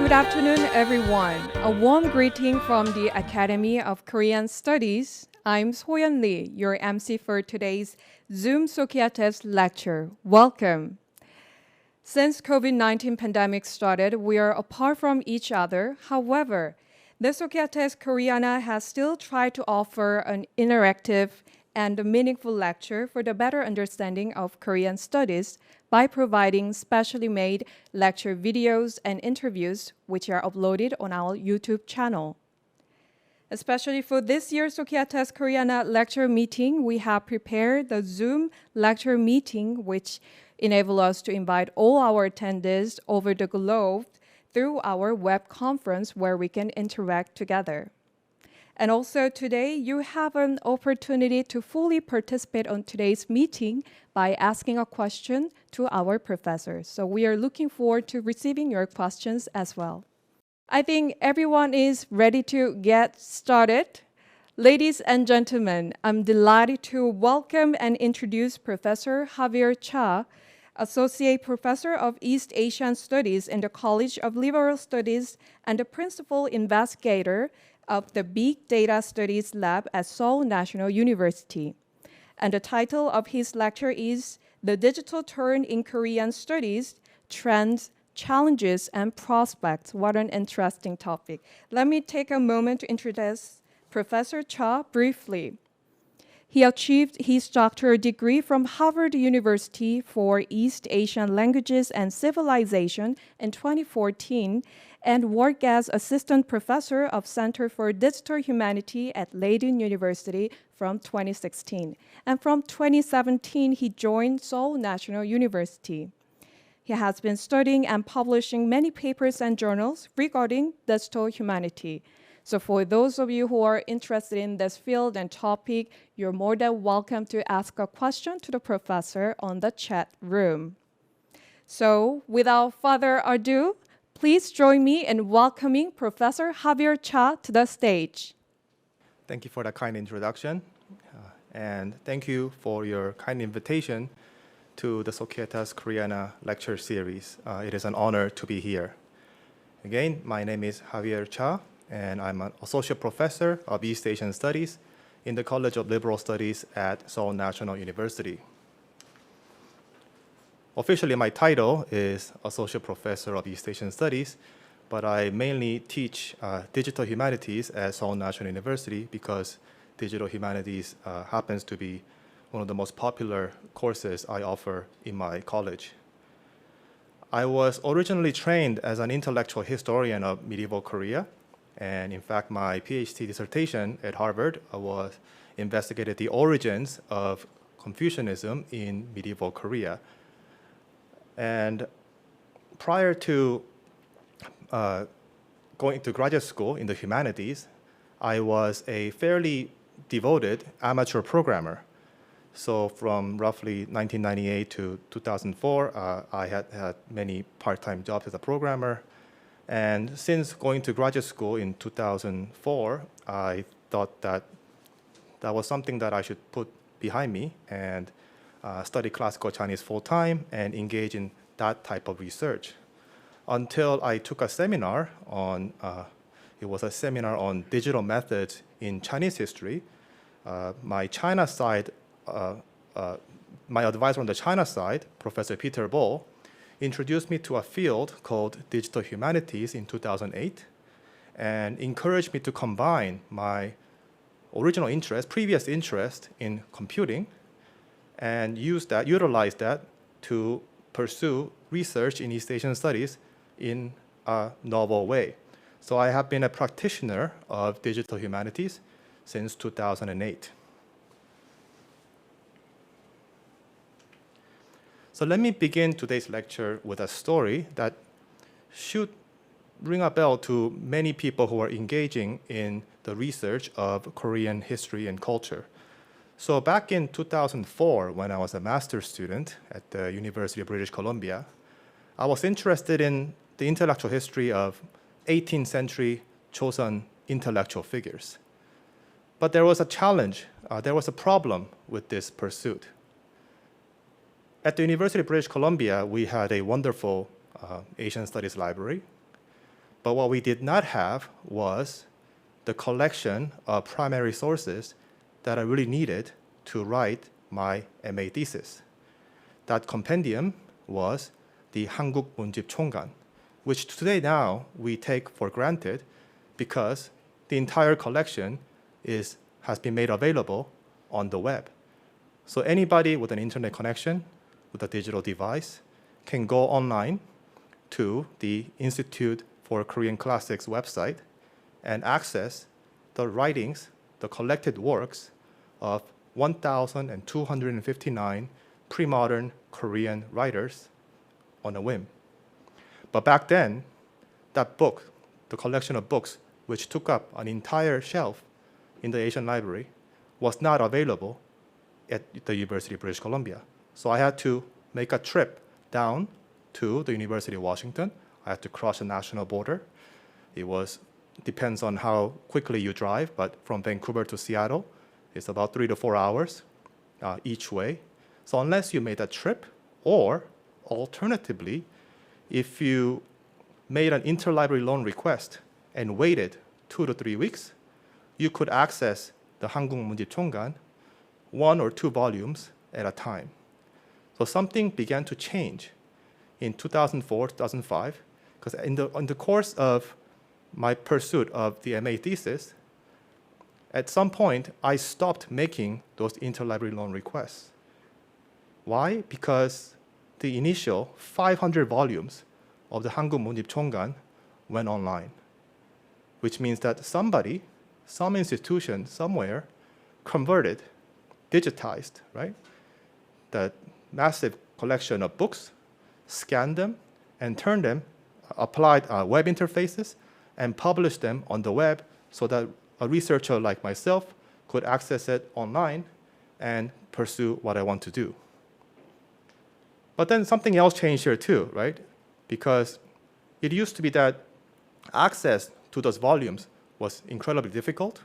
Good afternoon, everyone. A warm greeting from the Academy of Korean Studies. I'm Soyeon Lee, your MC for today's Zoom Societas lecture. Welcome. Since COVID-19 pandemic started, we are apart from each other. However, the Societas Koreana has still tried to offer an interactive and meaningful lecture for the better understanding of Korean studies by providing specially made lecture videos and interviews which are uploaded on our YouTube channel. Especially for this year's Societas Koreana lecture meeting, we have prepared the Zoom lecture meeting which enable us to invite all our attendees over the globe through our web conference where we can interact together. And also today, you have an opportunity to fully participate on today's meeting by asking a question to our professors. So we are looking forward to receiving your questions as well. I think everyone is ready to get started. Ladies and gentlemen, I'm delighted to welcome and introduce Professor Javier Cha, Associate Professor of East Asian Studies in the College of Liberal Studies and the Principal Investigator of the Big Data Studies Lab at Seoul National University. And the title of his lecture is The Digital Turn in Korean Studies, Trends, Challenges, and Prospects. What an interesting topic. Let me take a moment to introduce Professor Cha briefly. He achieved his doctoral degree from Harvard University for East Asian Languages and Civilization in 2014 and worked as assistant professor of Center for Digital Humanity at Leiden University from 2016. And from 2017, he joined Seoul National University. He has been studying and publishing many papers and journals regarding digital humanity. So for those of you who are interested in this field and topic, you're more than welcome to ask a question to the professor on the chat room. So without further ado, please join me in welcoming Professor Javier Cha to the stage. Thank you for that kind introduction. And thank you for your kind invitation to the Societas Koreana lecture series. It is an honor to be here. Again, my name is Javier Cha, and I'm an associate professor of East Asian Studies in the College of Liberal Studies at Seoul National University. Officially, my title is Associate Professor of East Asian Studies, but I mainly teach digital humanities at Seoul National University because digital humanities happens to be one of the most popular courses I offer in my college. I was originally trained as an intellectual historian of medieval Korea, and in fact, my PhD dissertation at Harvard was investigated the origins of Confucianism in medieval Korea. And prior to going to graduate school in the humanities, I was a fairly devoted amateur programmer. So from roughly 1998 to 2004, I had many part-time jobs as a programmer. And since going to graduate school in 2004, I thought that that was something that I should put behind me and study classical Chinese full-time and engage in that type of research. Until I took a seminar on, it was a seminar on digital methods in Chinese history. My China side, my advisor on the China side, Professor Peter Bo, introduced me to a field called digital humanities in 2008 and encouraged me to combine my original interest, previous interest in computing and utilize that to pursue research in East Asian studies in a novel way. So I have been a practitioner of digital humanities since 2008. So let me begin today's lecture with a story that should ring a bell to many people who are engaging in the research of Korean history and culture. So back in 2004, when I was a master's student at the University of British Columbia, I was interested in the intellectual history of 18th century Joseon intellectual figures. But there was a challenge, there was a problem with this pursuit. At the University of British Columbia, we had a wonderful Asian Studies library, But what we did not have was the collection of primary sources that I really needed to write my MA thesis. That compendium was the 한국 문집 총관, which today now we take for granted because the entire collection has been made available on the web. So anybody with an internet connection, with a digital device, can go online to the Institute for Korean Classics website and access the writings, the collected works of 1,259 pre-modern Korean writers on a whim. But back then, that book, the collection of books, which took up an entire shelf in the Asian Library, was not available at the University of British Columbia. So I had to make a trip down to the University of Washington. I had to cross the national border. It depends on how quickly you drive, but from Vancouver to Seattle, it's about 3 to 4 hours each way. So unless you made that trip, or alternatively, if you made an interlibrary loan request and waited 2 to 3 weeks, you could access the 한국 문집 총관 1 or 2 volumes at a time. So something began to change in 2004, 2005, because in the course of my pursuit of the MA thesis, at some point, I stopped making those interlibrary loan requests. Why? Because the initial 500 volumes of the 한국 문집 총관 went online, which means that somebody, some institution somewhere, converted, digitized, right, that massive collection of books, scanned them, and turned them, applied web interfaces, and published them on the web so that a researcher like myself could access it online and pursue what I want to do. But then something else changed here too, right? Because it used to be that access to those volumes was incredibly difficult.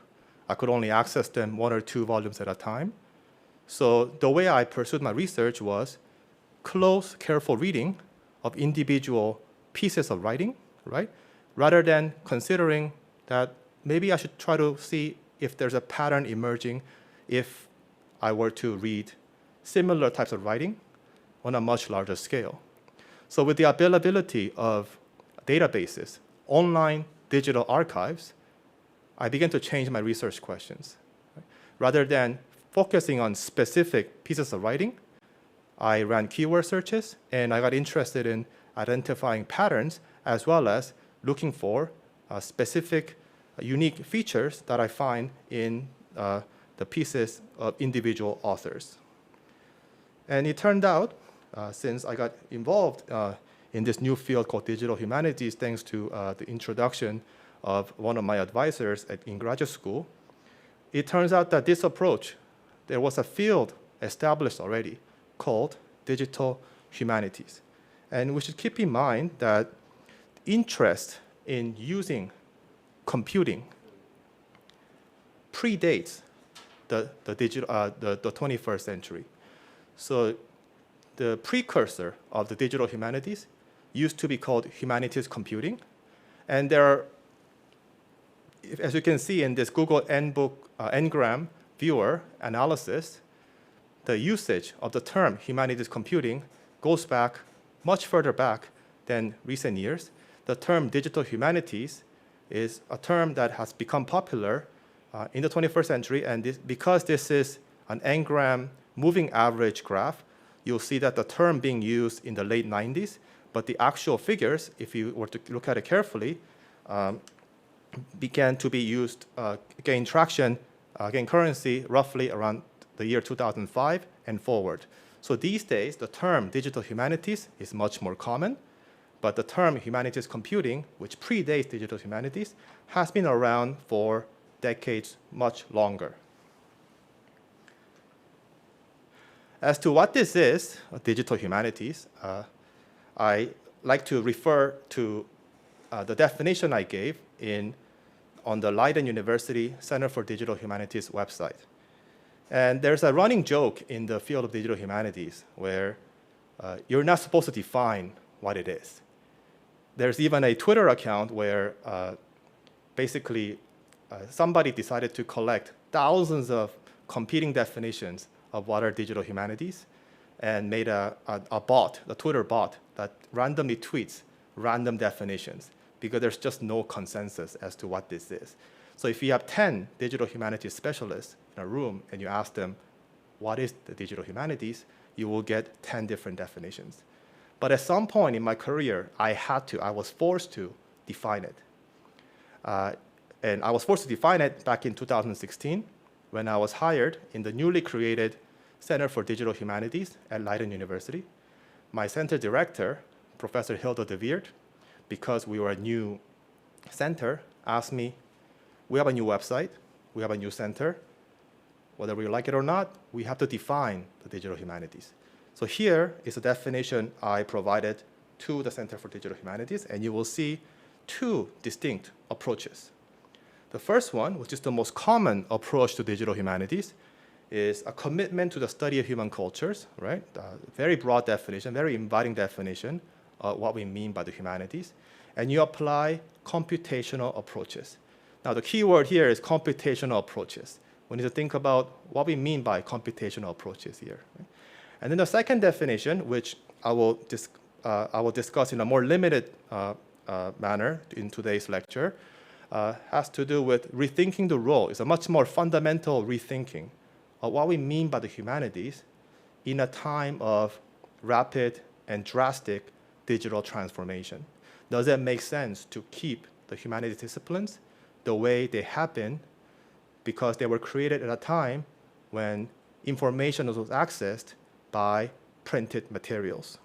I could only access them 1 or 2 volumes at a time. So the way I pursued my research was close, careful reading of individual pieces of writing, right? Rather than considering that maybe I should try to see if there's a pattern emerging if I were to read similar types of writing on a much larger scale. So with the availability of databases, online digital archives, I began to change my research questions. Rather than focusing on specific pieces of writing, I ran keyword searches, and I got interested in identifying patterns as well as looking for specific unique features that I find in the pieces of individual authors. And it turned out, since I got involved in this new field called digital humanities, thanks to the introduction of one of my advisors in graduate school, it turns out that this approach, there was a field established already called digital humanities. And we should keep in mind that interest in using computing predates the 21st century. So the precursor of the digital humanities used to be called humanities computing. And there are, as you can see in this Google Ngram viewer analysis, the usage of the term humanities computing goes back much further back than recent years. The term digital humanities is a term that has become popular in the 21st century, and because this is an Ngram moving average graph, you'll see that the term being used in the late 90s, but the actual figures, if you were to look at it carefully, began to be used, gain traction, gain currency roughly around the year 2005 and forward. So these days, the term digital humanities is much more common, but the term humanities computing, which predates digital humanities, has been around for decades much longer. As to what this is, digital humanities, I like to refer to the definition I gave on the Leiden University Center for Digital Humanities website. And there's a running joke in the field of digital humanities where you're not supposed to define what it is. There's even a Twitter account where basically somebody decided to collect thousands of competing definitions of what are digital humanities and made a bot, a Twitter bot, that randomly tweets random definitions because there's just no consensus as to what this is. So if you have 10 digital humanities specialists in a room and you ask them, what is the digital humanities, you will get 10 different definitions. But at some point in my career, I was forced to define it. And I was forced to define it back in 2016 when I was hired in the newly created Center for Digital Humanities at Leiden University. My center director, Professor Hilda de Weert, because we were a new center, asked me, we have a new website, we have a new center, whether we like it or not, we have to define the digital humanities. So here is a definition I provided to the Center for Digital Humanities, and you will see two distinct approaches. The first one, which is the most common approach to digital humanities, is a commitment to the study of human cultures, right? Very broad definition, very inviting definition of what we mean by the humanities. And you apply computational approaches. Now, the key word here is computational approaches. We need to think about what we mean by computational approaches here. Right? And then the second definition, which I will discuss in a more limited manner in today's lecture, has to do with rethinking the role. It's a much more fundamental rethinking of what we mean by the humanities in a time of rapid and drastic digital transformation. Does it make sense to keep the humanities disciplines the way they have been because they were created at a time when information was accessed by printed materials?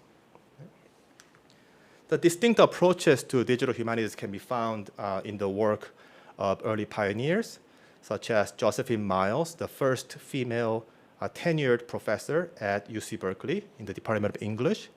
The distinct approaches to digital humanities can be found in the work of early pioneers, such as Josephine Miles, the first female tenured professor at UC Berkeley in the Department of English.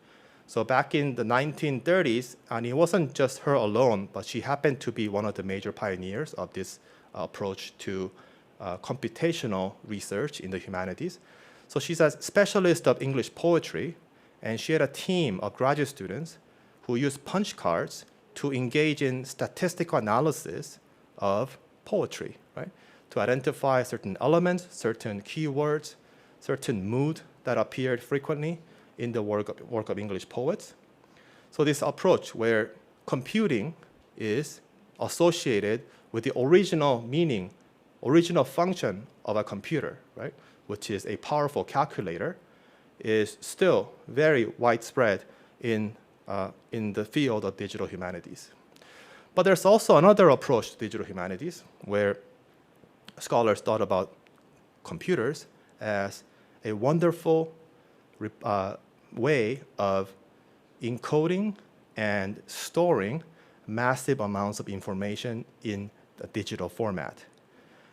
So back in the 1930s, and it wasn't just her alone, but she happened to be one of the major pioneers of this approach to computational research in the humanities. So she's a specialist of English poetry, and she had a team of graduate students who used punch cards to engage in statistical analysis of poetry, right? To identify certain elements, certain keywords, certain mood that appeared frequently in the work of English poets. So this approach where computing is associated with the original meaning, original function of a computer, right, which is a powerful calculator, is still very widespread in the field of digital humanities. But there's also another approach to digital humanities where scholars thought about computers as a wonderful way of encoding and storing massive amounts of information in a digital format.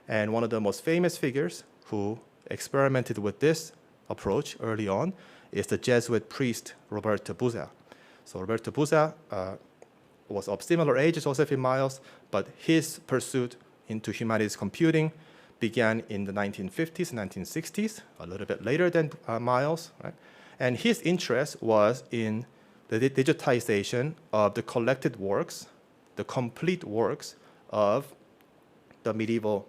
And one of the most famous figures who experimented with this approach early on is the Jesuit priest Roberto Buza. So Roberto Buza was of similar age as Josephine Miles, but his pursuit into humanities computing began in the 1950s and 1960s, a little bit later than Miles, right? And his interest was in the digitization of the collected works, the complete works of the medieval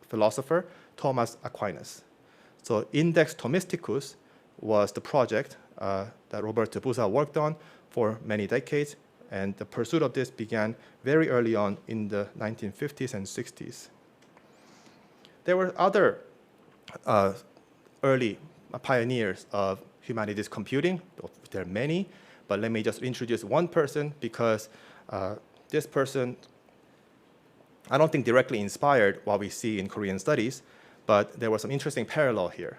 philosopher Thomas Aquinas. So Index Thomisticus was the project that Roberto Buza worked on for many decades, and the pursuit of this began very early on in the 1950s and 60s. There were other early pioneers of humanities computing. There are many, but let me just introduce one person because this person, I don't think directly inspired what we see in Korean studies, but there was some interesting parallel here.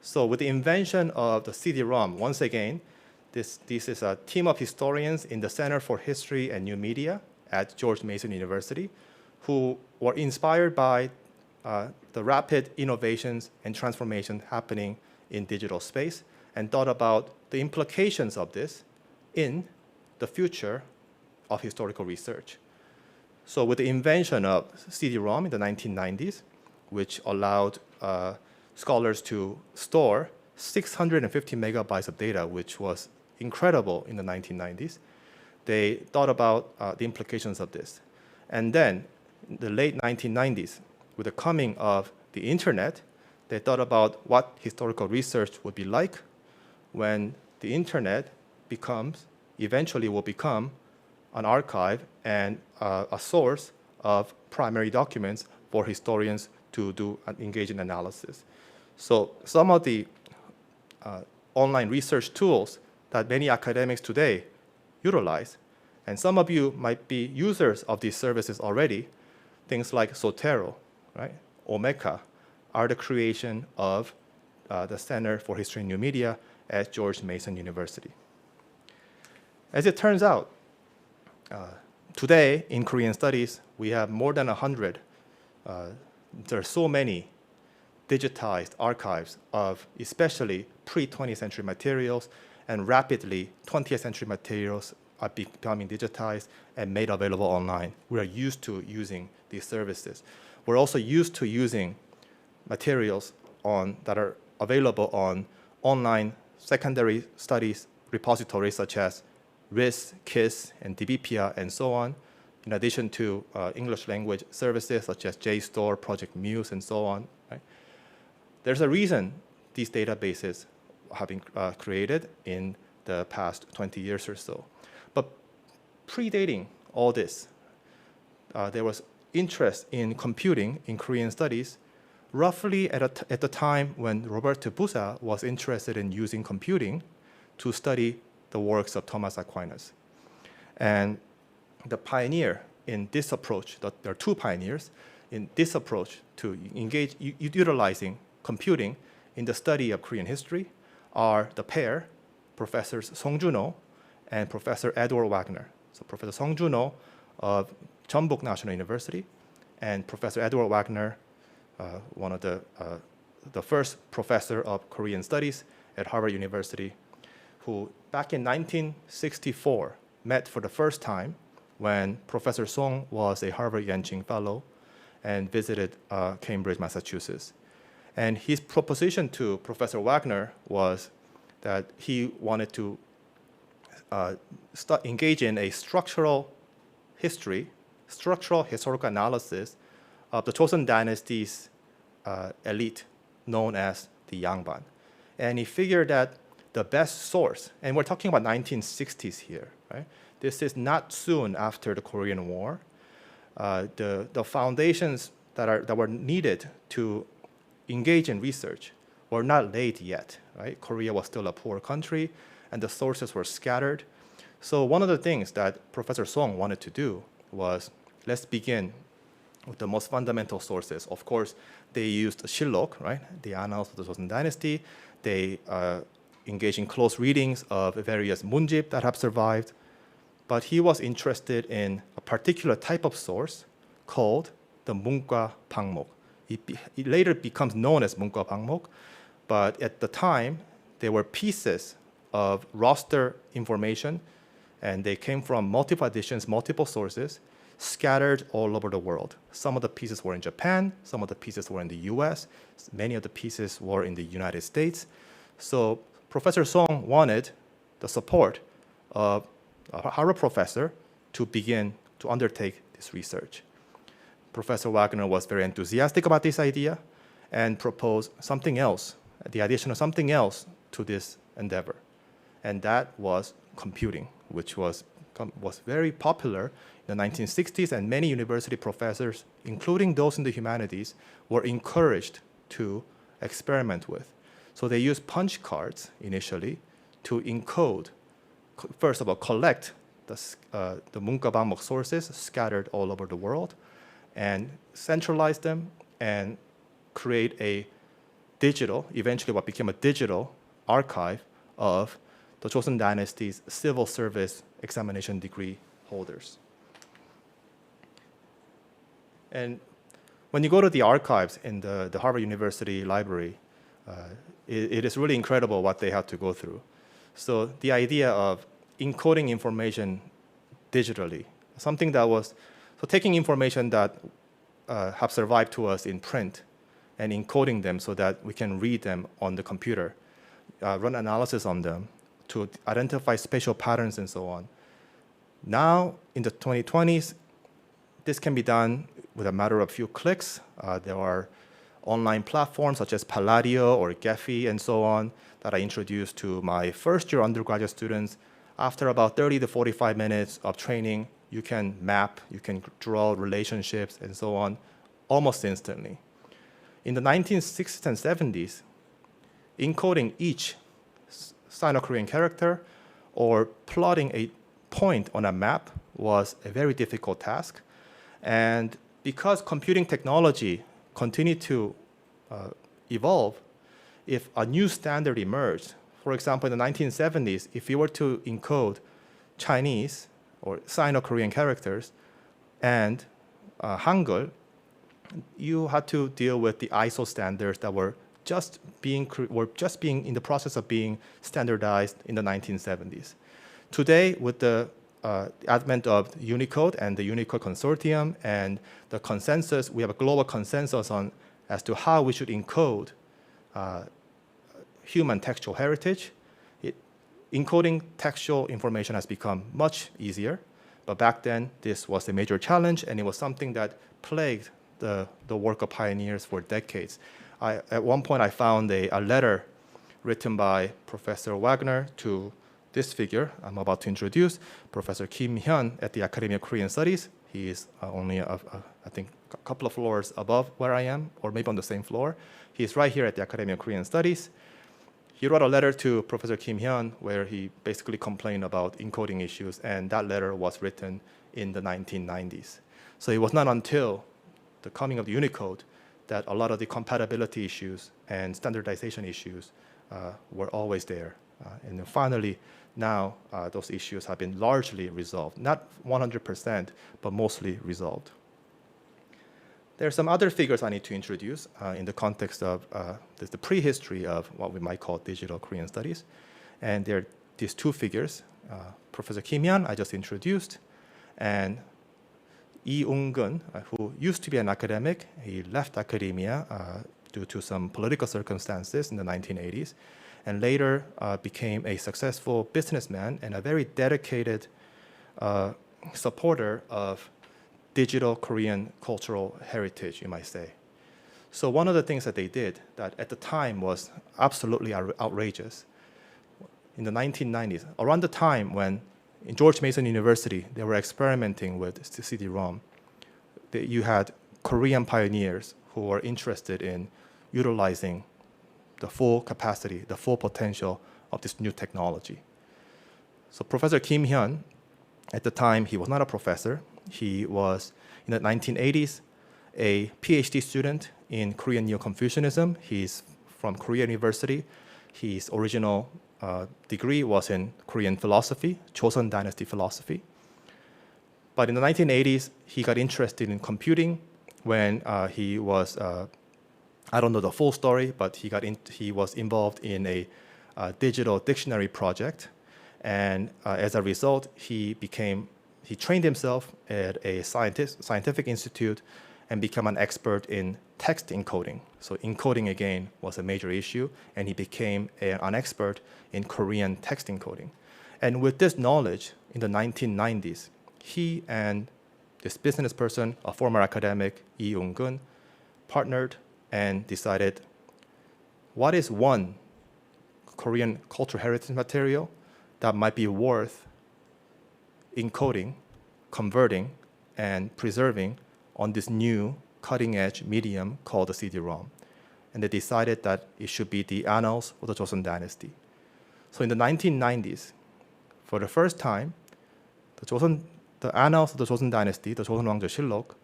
So with the invention of the CD-ROM, once again, this is a team of historians in the Center for History and New Media at George Mason University who were inspired by the rapid innovations and transformation happening in digital space and thought about the implications of this in the future of historical research. So with the invention of CD-ROM in the 1990s, which allowed scholars to store 650 megabytes of data, which was incredible in the 1990s. They thought about the implications of this. And then, in the late 1990s, with the coming of the internet, they thought about what historical research would be like when the internet eventually will become an archive and a source of primary documents for historians to engage in analysis. So some of the online research tools that many academics today utilize, and some of you might be users of these services already, things like Zotero, right, Omeka, are the creation of the Center for History and New Media at George Mason University. As it turns out, today in Korean studies, we have more than 100. There are so many digitized archives of especially pre-20th century materials, and rapidly 20th century materials are becoming digitized and made available online. We are used to using these services. We're also used to using materials that are available on online secondary studies repositories such as RIS, KISS, and DBPIA, and so on, in addition to English language services such as JSTOR, Project Muse, and so on. Right? There's a reason these databases have been created in the past 20 years or so. But predating all this, there was interest in computing in Korean studies roughly at the time when Roberto Busa was interested in using computing to study the works of Thomas Aquinas. And the pioneer in this approach, there are two pioneers in this approach to engage utilizing computing in the study of Korean history are the pair, Professors Song Jun-ho and Professor Edward Wagner. So Professor Song Jun-ho of Jeonbuk National University and Professor Edward Wagner, one of the first professor of Korean studies at Harvard University, who back in 1964 met for the first time when Professor Song was a Harvard Yenching Fellow and visited Cambridge, Massachusetts. And his proposition to Professor Wagner was that he wanted to engage in a structural historical analysis of the Joseon dynasty's elite known as the Yangban. And he figured that the best source, and we're talking about 1960s here, right? This is not soon after the Korean War. The foundations that were needed to engage in research were not laid yet, right? Korea was still a poor country, and the sources were scattered. So one of the things that Professor Song wanted to do was, let's begin with the most fundamental sources. Of course, they used Shillok, right? The annals of the Joseon dynasty. They engaged in close readings of various munjib that have survived. But he was interested in a particular type of source called the Munka Bangmok. It later becomes known as Munka Bangmok, but at the time, they were pieces of roster information, and they came from multiple editions, multiple sources, scattered all over the world. Some of the pieces were in Japan, some of the pieces were in the US, many of the pieces were in the United States. So Professor Song wanted the support of a Harvard professor to begin to undertake this research. Professor Wagner was very enthusiastic about this idea and proposed something else, the addition of something else to this endeavor. And that was computing, which was very popular in the 1960s, and many university professors, including those in the humanities, were encouraged to experiment with. So they used punch cards initially to encode, first of all, collect the Munka Bangmok sources scattered all over the world, and centralize them and create a digital, eventually what became a digital archive of the Joseon dynasty's civil service examination degree holders. And when you go to the archives in the Harvard University library, it is really incredible what they had to go through. So the idea of encoding information digitally, something that was, so taking information that have survived to us in print and encoding them so that we can read them on the computer, run analysis on them, to identify spatial patterns and so on. Now, in the 2020s, this can be done with a matter of a few clicks. There are online platforms such as Palladio or Gephi and so on that I introduced to my first-year undergraduate students. After about 30 to 45 minutes of training, you can map, you can draw relationships and so on almost instantly. In the 1960s and 70s, encoding each Sino-Korean character or plotting a point on a map was a very difficult task. And because computing technology continued to evolve, if a new standard emerged, for example, in the 1970s, if you were to encode Chinese or Sino-Korean characters and Hangul, you had to deal with the ISO standards that were just being in the process of being standardized in the 1970s. Today, with the advent of Unicode and the Unicode Consortium and the consensus, we have a global consensus on as to how we should encode human textual heritage. Encoding textual information has become much easier, but back then this was a major challenge, and it was something that plagued the work of pioneers for decades. At one point, I found a letter written by Professor Wagner to this figure I'm about to introduce, Professor Kim Hyun at the Academy of Korean Studies. He is only, I think, a couple of floors above where I am, or maybe on the same floor. He is right here at the Academy of Korean Studies. He wrote a letter to Professor Kim Hyun where he basically complained about encoding issues, and that letter was written in the 1990s. So it was not until the coming of the Unicode that a lot of the compatibility issues and standardization issues were always there. And then finally, now those issues have been largely resolved. Not 100%, but mostly resolved. There are some other figures I need to introduce in the context of the prehistory of what we might call digital Korean studies. And there are these two figures, Professor Kim Hyun, I just introduced, and Lee Ung-gun, who used to be an academic. He left academia due to some political circumstances in the 1980s, and later became a successful businessman and a very dedicated supporter of digital Korean cultural heritage, you might say. So one of the things that they did that at the time was absolutely outrageous, in the 1990s, around the time when in George Mason University, they were experimenting with CD-ROM. You had Korean pioneers who were interested in utilizing the full capacity, the full potential of this new technology. So Professor Kim Hyun, at the time, he was not a professor. He was, in the 1980s, a PhD student in Korean Neo-Confucianism. He's from Korea University. His original degree was in Korean philosophy, Joseon Dynasty philosophy. But in the 1980s, he got interested in computing when he was, I don't know the full story, but he was involved in a digital dictionary project. And as a result, he trained himself at a scientific institute and became an expert in text encoding. So encoding, again, was a major issue, and he became an expert in Korean text encoding. And with this knowledge, in the 1990s, he and this business person, a former academic, Lee Ung-gun, partnered and decided, what is one Korean cultural heritage material that might be worth encoding, converting, and preserving on this new cutting-edge medium called the CD-ROM. And they decided that it should be the annals of the Joseon Dynasty. So in the 1990s, for the first time, the annals of the Joseon Dynasty, the Joseon Wangjo-실록,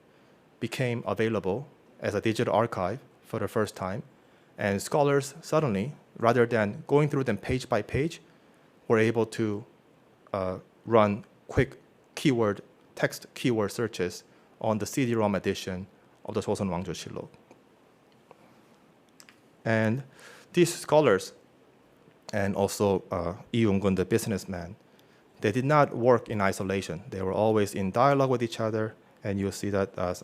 became available as a digital archive for the first time. And scholars suddenly, rather than going through them page by page, were able to run quick text keyword searches on the CD-ROM edition of the Joseon Wangjo-실록. And these scholars, and also Lee Ung-gun, the businessman, they did not work in isolation. They were always in dialogue with each other, and you'll see that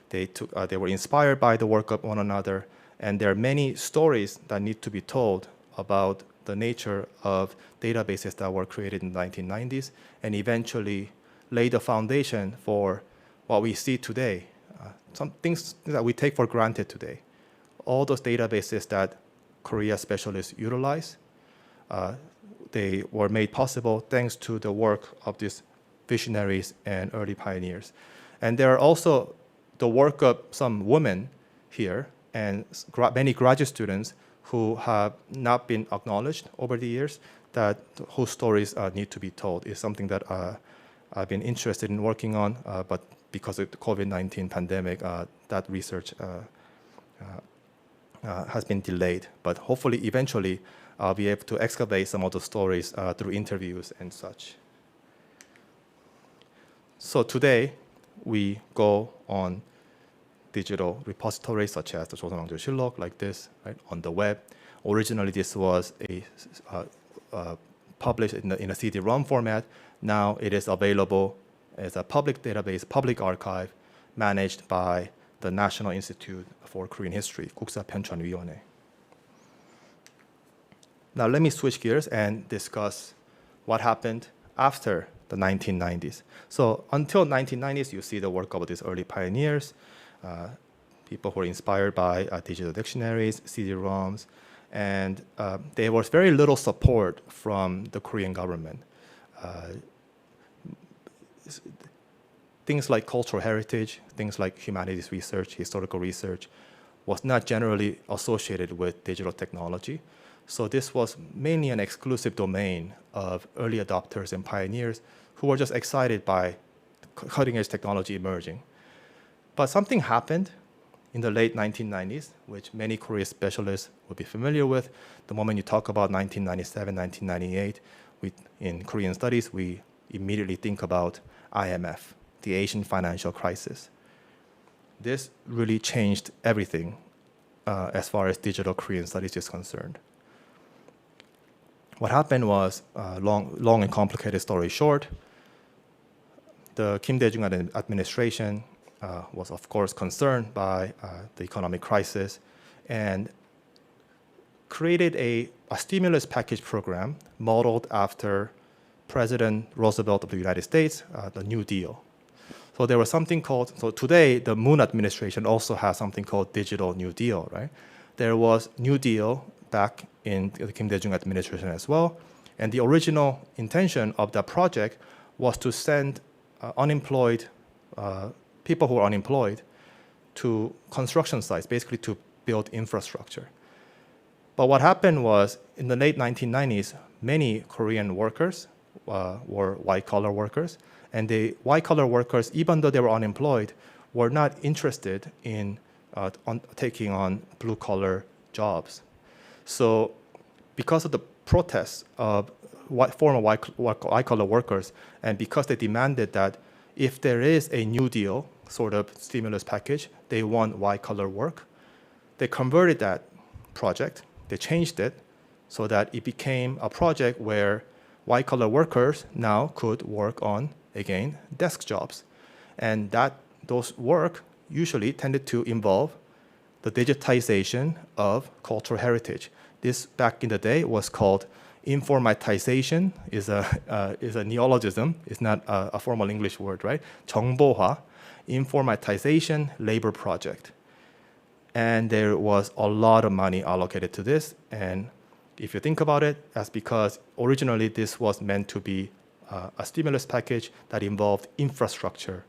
they were inspired by the work of one another. And there are many stories that need to be told about the nature of databases that were created in the 1990s and eventually lay the foundation for what we see today, some things that we take for granted today. All those databases that Korea specialists utilize, they were made possible thanks to the work of these visionaries and early pioneers. And there are also the work of some women here and many graduate students who have not been acknowledged over the years, that whose stories need to be told. Is something that I've been interested in working on, but because of the COVID-19 pandemic, that research has been delayed. But hopefully, eventually, I'll be able to excavate some of the stories through interviews and such. So today, we go on digital repositories such as the 조선왕조실록, like this, right, on the web. Originally, this was published in a CD-ROM format. Now it is available as a public database, public archive, managed by the National Institute for Korean History, 국사편찬위원회. Now let me switch gears and discuss what happened after the 1990s. So until 1990s, you see the work of these early pioneers, people who were inspired by digital dictionaries, CD-ROMs, and there was very little support from the Korean government. Things like cultural heritage, things like humanities research, historical research, was not generally associated with digital technology. So this was mainly an exclusive domain of early adopters and pioneers who were just excited by cutting-edge technology emerging. But something happened in the late 1990s, which many Korean specialists will be familiar with. The moment you talk about 1997, 1998, in Korean studies, we immediately think about IMF, the Asian financial crisis. This really changed everything as far as digital Korean studies is concerned. What happened was, long and complicated story short, the Kim Dae-jung administration was, of course, concerned by the economic crisis and created a stimulus package program modeled after President Roosevelt of the United States, the New Deal. So there was something called, so today the Moon administration also has something called Digital New Deal, right? There was New Deal back in the Kim Dae-jung administration as well. And the original intention of that project was to send unemployed people who are unemployed to construction sites, basically to build infrastructure. But what happened was, in the late 1990s, many Korean workers were white-collar workers, and the white-collar workers, even though they were unemployed, were not interested in taking on blue-collar jobs. So because of the protests of former white-collar workers, and because they demanded that if there is a New Deal sort of stimulus package, they want white-collar work, they converted that project, they changed it so that it became a project where white-collar workers now could work on, again, desk jobs. And those work usually tended to involve the digitization of cultural heritage. This, back in the day, was called informatization, is a neologism. It's not a formal English word, right? 정보화, informatization labor project. And there was a lot of money allocated to this. And if you think about it, that's because originally this was meant to be a stimulus package that involved infrastructure.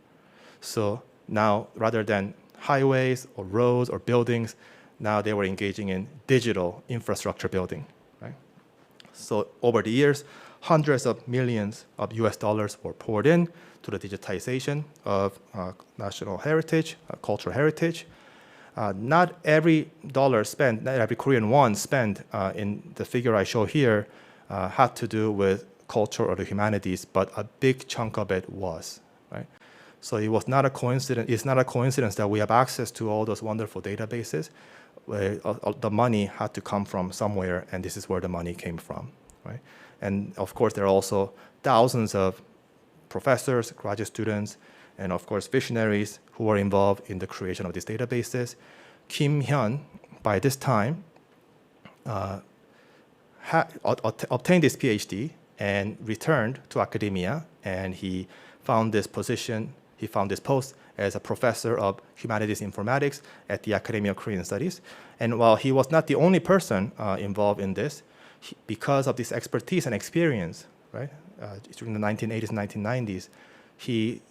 So now, rather than highways or roads or buildings, now they were engaging in digital infrastructure building, right? So over the years, hundreds of millions of US dollars were poured in to the digitization of national heritage, cultural heritage. Not every dollar spent, not every Korean won spent in the figure I show here had to do with culture or the humanities, but a big chunk of it was, right? So it was not a coincidence. It's not a coincidence that we have access to all those wonderful databases. Where the money had to come from somewhere, and this is where the money came from, right? And of course, there are also thousands of professors, graduate students, and of course, visionaries who were involved in the creation of these databases. Kim Hyun, by this time, obtained his PhD and returned to academia, and he found this position, he found this post as a professor of humanities informatics at the Academy of Korean Studies. And while he was not the only person involved in this, because of this expertise and experience, right, during the 1980s and 1990s, he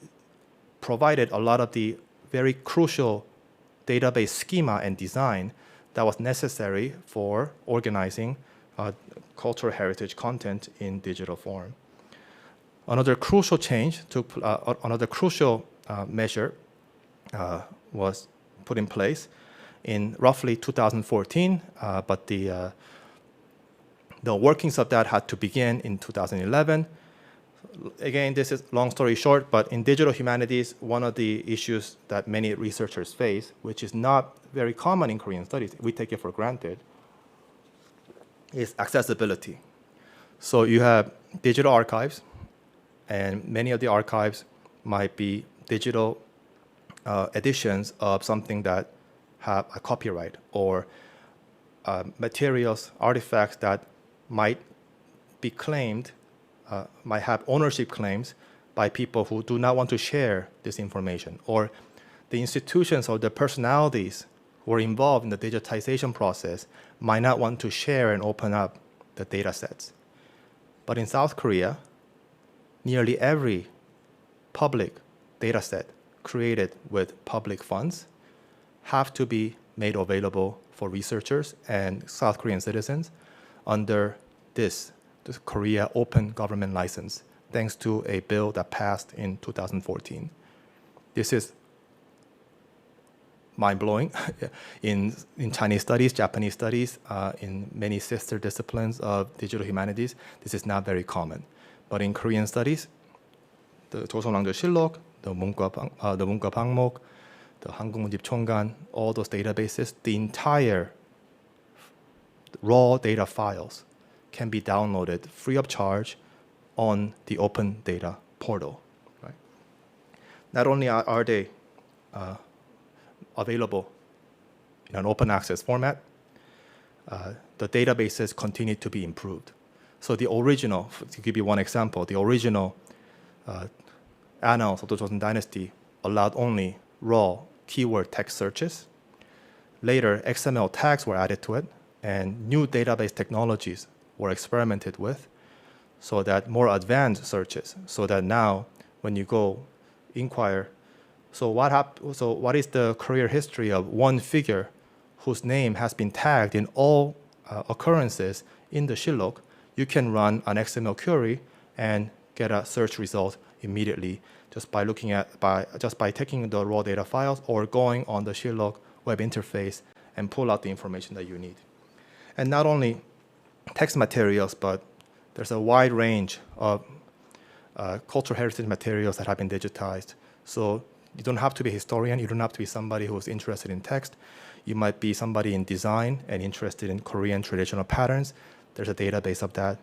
provided a lot of the very crucial database schema and design that was necessary for organizing cultural heritage content in digital form. Another crucial change another crucial measure was put in place in roughly 2014, but the workings of that had to begin in 2011. Again, this is long story short, but in digital humanities, one of the issues that many researchers face, which is not very common in Korean studies, we take it for granted, is accessibility. So you have digital archives, and many of the archives might be digital editions of something that have a copyright, or materials, artifacts that might be claimed, might have ownership claims by people who do not want to share this information, or the institutions or the personalities who are involved in the digitization process might not want to share and open up the data sets. But in South Korea, nearly every public data set created with public funds have to be made available for researchers and South Korean citizens under this Korea Open Government License, thanks to a bill that passed in 2014. This is mind-blowing in Chinese studies, Japanese studies, in many sister disciplines of digital humanities. This is not very common. But in Korean studies, the 조선왕조실록, the 문과 방목, the 한국문집총간, all those databases, the entire raw data files can be downloaded free of charge on the open data portal. Right? Not only are they available in an open access format, the databases continue to be improved. So the original, to give you one example, the original annals of the Joseon Dynasty allowed only raw keyword text searches. Later, XML tags were added to it, and new database technologies were experimented with, so that more advanced searches, so that now when you go inquire, so what is the career history of one figure whose name has been tagged in all occurrences in the Shillok, you can run an XML query and get a search result immediately just by looking at taking the raw data files or going on the Shillok web interface and pull out the information that you need. And not only text materials, but there's a wide range of cultural heritage materials that have been digitized. So you don't have to be a historian, you don't have to be somebody who's interested in text. You might be somebody in design and interested in Korean traditional patterns. There's a database of that.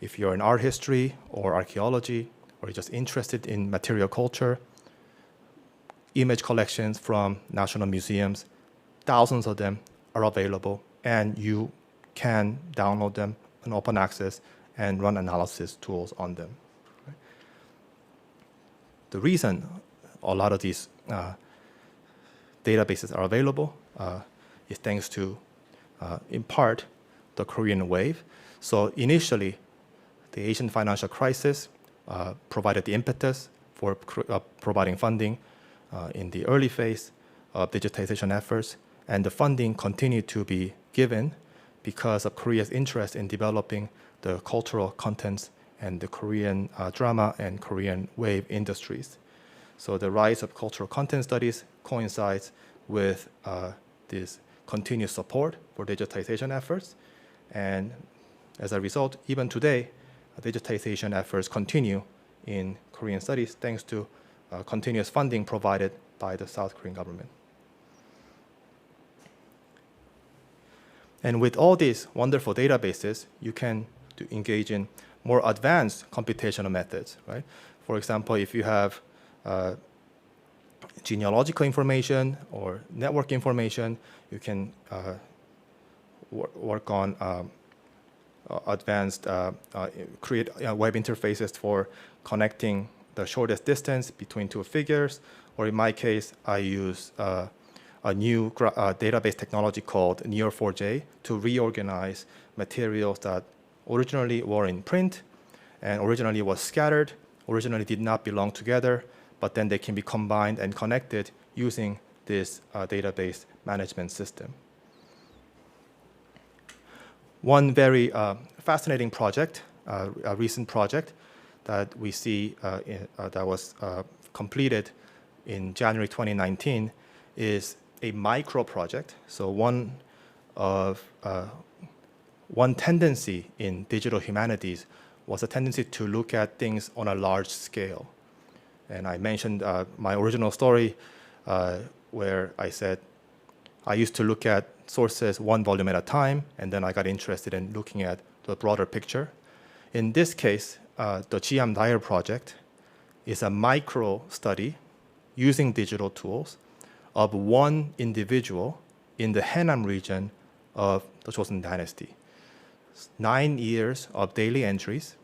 If you're in art history or archaeology, or you're just interested in material culture, image collections from national museums, thousands of them are available, and you can download them in open access and run analysis tools on them. Right? The reason a lot of these databases are available is thanks to, in part, the Korean wave. So initially, the Asian financial crisis provided the impetus for providing funding in the early phase of digitization efforts, and the funding continued to be given because of Korea's interest in developing the cultural contents and the Korean drama and Korean wave industries. So the rise of cultural content studies coincides with this continuous support for digitization efforts, and as a result, even today, digitization efforts continue in Korean studies thanks to continuous funding provided by the South Korean government. And with all these wonderful databases, you can engage in more advanced computational methods, right? For example, if you have genealogical information or network information, you can work on advanced, create web interfaces for connecting the shortest distance between two figures, or in my case, I use a new database technology called Neo4j to reorganize materials that originally were in print and originally was scattered, originally did not belong together, but then they can be combined and connected using this database management system. One very fascinating project, a recent project that we see that was completed in January 2019 is a micro project. So one tendency in digital humanities was a tendency to look at things on a large scale. And I mentioned my original story where I said I used to look at sources one volume at a time, and then I got interested in looking at the broader picture. In this case, the GM Dyer project is a micro study using digital tools of one individual in the Haenam region of the Joseon dynasty. 9 years of daily entries,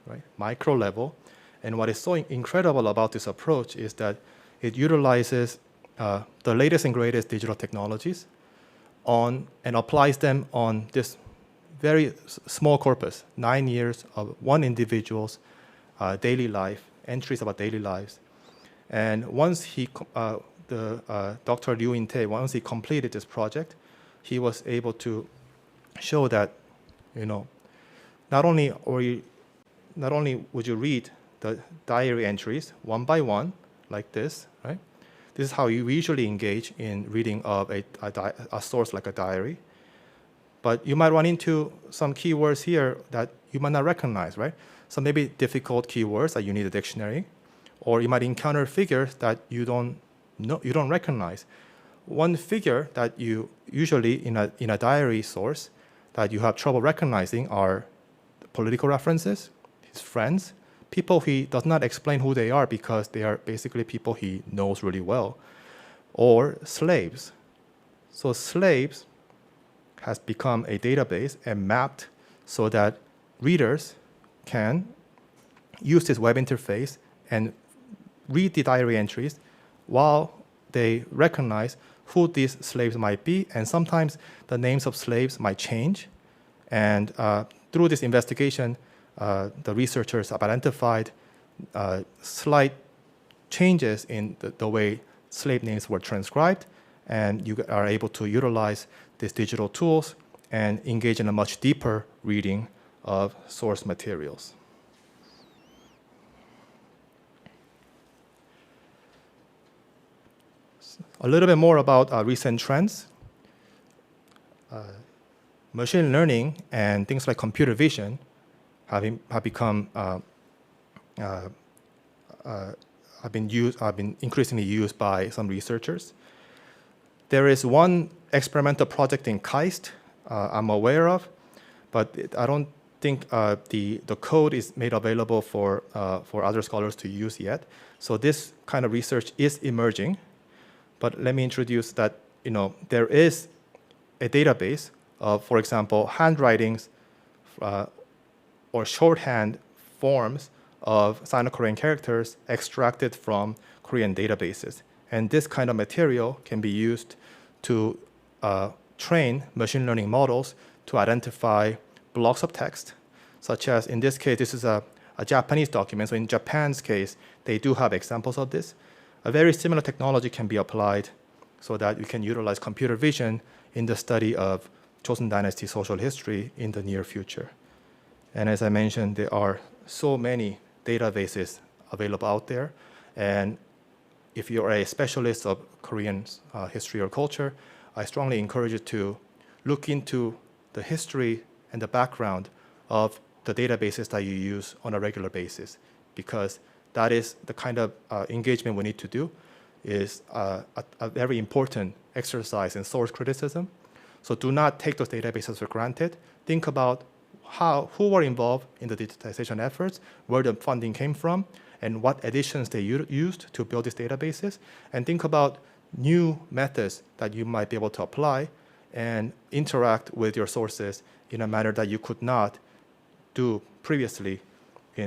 right, micro level. And what is so incredible about this approach is that it utilizes the latest and greatest digital technologies and applies them on this very small corpus, 9 years of one individual's daily life, entries about daily lives. And once Dr. Liu In-tae, once he completed this project, he was able to show that, not only would you read the diary entries one by one, like this, right? This is how you usually engage in reading of a source like a diary. But you might run into some keywords here that you might not recognize, right? Some maybe difficult keywords that you need a dictionary, or you might encounter figures that you don't recognize. One figure that you usually in a diary source that you have trouble recognizing are political references, his friends, people he does not explain who they are because they are basically people he knows really well, or slaves. So slaves has become a database and mapped so that readers can use this web interface and read the diary entries while they recognize who these slaves might be, and sometimes the names of slaves might change. And through this investigation, the researchers have identified slight changes in the way slave names were transcribed, and you are able to utilize these digital tools and engage in a much deeper reading of source materials. A little bit more about recent trends. Machine learning and things like computer vision have been increasingly used by some researchers. There is one experimental project in KAIST I'm aware of, but I don't think the code is made available for other scholars to use yet. So this kind of research is emerging. But let me introduce that there is a database of, for example, handwritings or shorthand forms of Sino-Korean characters extracted from Korean databases. And this kind of material can be used to train machine learning models to identify blocks of text, such as in this case, this is a Japanese document. So in Japan's case, they do have examples of this. A very similar technology can be applied so that you can utilize computer vision in the study of Joseon Dynasty social history in the near future. And as I mentioned, there are so many databases available out there. And if you're a specialist of Korean history or culture, I strongly encourage you to look into the history and the background of the databases that you use on a regular basis, because that is the kind of engagement we need to do, is a very important exercise in source criticism. So do not take those databases for granted. Think about who were involved in the digitization efforts, where the funding came from, and what additions they used to build these databases. And think about new methods that you might be able to apply and interact with your sources in a manner that you could not do previously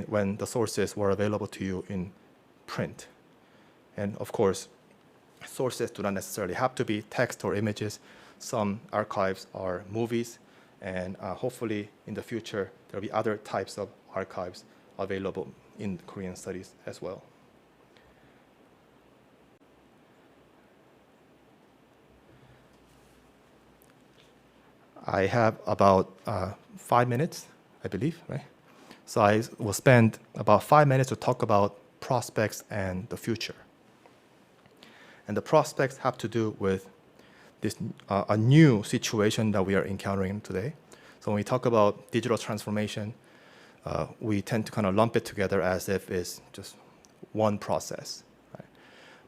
when the sources were available to you in print. And of course, sources do not necessarily have to be text or images. Some archives are movies, and hopefully in the future, there will be other types of archives available in Korean studies as well. I have about 5 minutes, I believe, right? So I will spend about 5 minutes to talk about prospects and the future. And the prospects have to do with this a new situation that we are encountering today. So when we talk about digital transformation, we tend to kind of lump it together as if it's just one process. Right?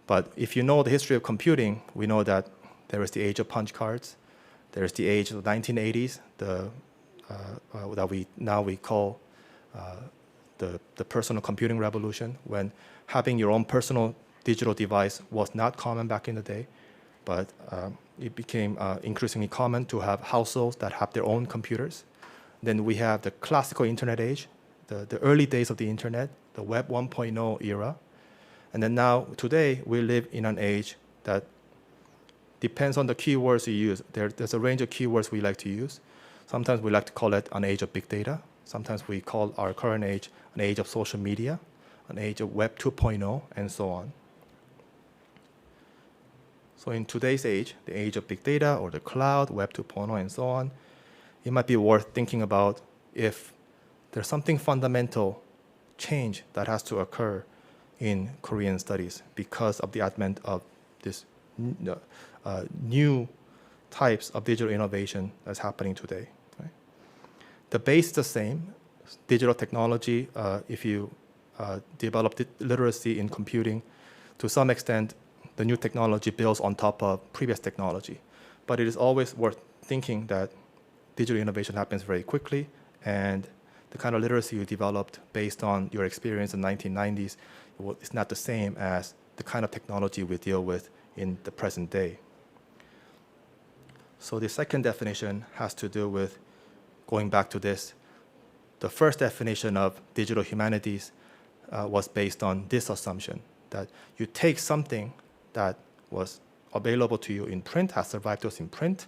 But if you know the history of computing, we know that there is the age of punch cards, there is the age of the 1980s, that we call the personal computing revolution, when having your own personal digital device was not common back in the day, but it became increasingly common to have households that have their own computers. Then we have the classical internet age, the early days of the internet, the Web 1.0 era. And then now, today, we live in an age that depends on the keywords you use. There's a range of keywords we like to use. Sometimes we like to call it an age of big data. Sometimes we call our current age an age of social media, an age of Web 2.0, and so on. So in today's age, the age of big data or the cloud, Web 2.0, and so on, it might be worth thinking about if there's something fundamental change that has to occur in Korean studies because of the advent of this new types of digital innovation that's happening today. Right? The base is the same. Digital technology, if you develop literacy in computing, to some extent, the new technology builds on top of previous technology. But it is always worth thinking that digital innovation happens very quickly, and the kind of literacy you developed based on your experience in the 1990s is not the same as the kind of technology we deal with in the present day. So the second definition has to do with going back to this. The first definition of digital humanities was based on this assumption, that you take something that was available to you in print, has survived us in print,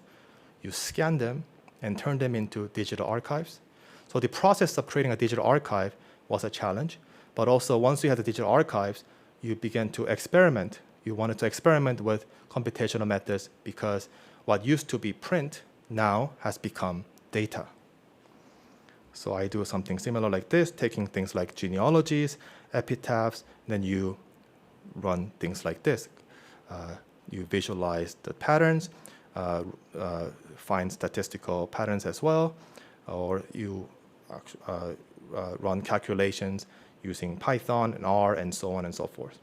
you scan them and turn them into digital archives. So the process of creating a digital archive was a challenge, but also once you had the digital archives, you began to experiment. You wanted to experiment with computational methods because what used to be print now has become data. So I do something similar like this, taking things like genealogies, epitaphs, then you run things like this. You visualize the patterns, find statistical patterns as well, or you run calculations using Python and R and so on and so forth.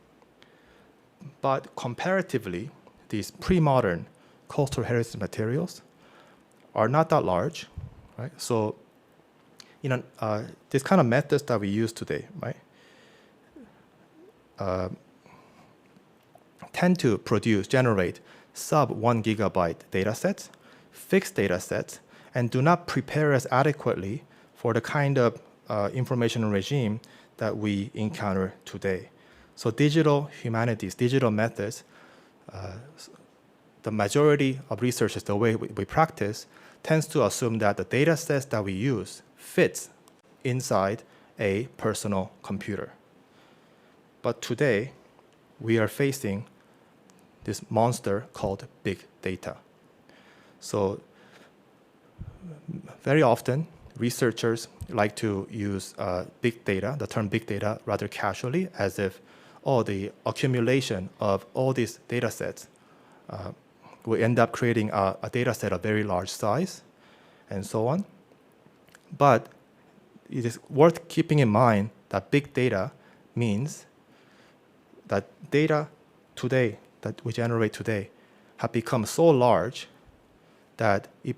But comparatively, these pre-modern cultural heritage materials are not that large, right? So, this kind of methods that we use today, right, tend to generate sub 1 gigabyte data sets, fixed data sets, and do not prepare us adequately for the kind of information regime that we encounter today. So digital humanities, digital methods, the majority of researchers, the way we practice, tends to assume that the data sets that we use fits inside a personal computer. But today, we are facing this monster called big data. So very often, researchers like to use big data, the term big data, rather casually, as if, the accumulation of all these data sets will end up creating a data set of very large size, and so on. But it is worth keeping in mind that big data means that data today, that we generate today, have become so large that it,